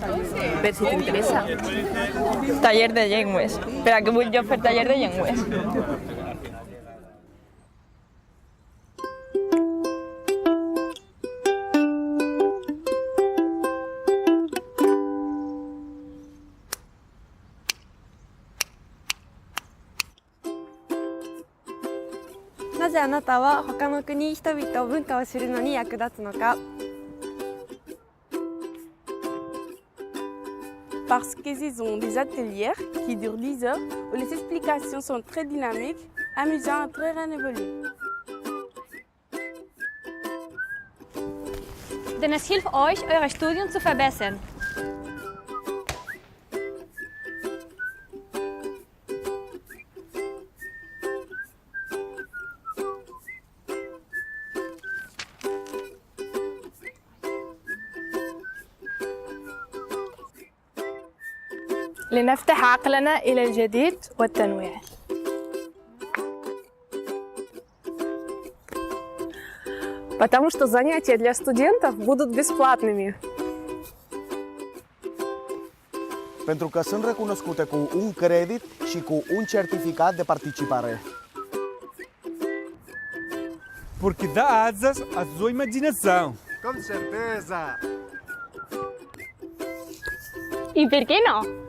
Per si t'interessa. Taller de llengües. Per a què vull jo fer taller de llengües?なぜあなたは他の国、人々、文化を知るのに役立つのか。Parce qu'ils ont des ateliers qui durent 10 heures où les explications sont très dynamiques, amusantes et très révolues. Denn es hilft euch, euer Studium zu verbessern. لنفتح عقلنا إلى الجديد والتنويع. Потому что занятия для студентов будут бесплатными. Pentru că sunt recunoscute cu un credit și cu un certificat de participare. Porque dá asas à sua imaginação. Com certeza! ¿Y por qué no?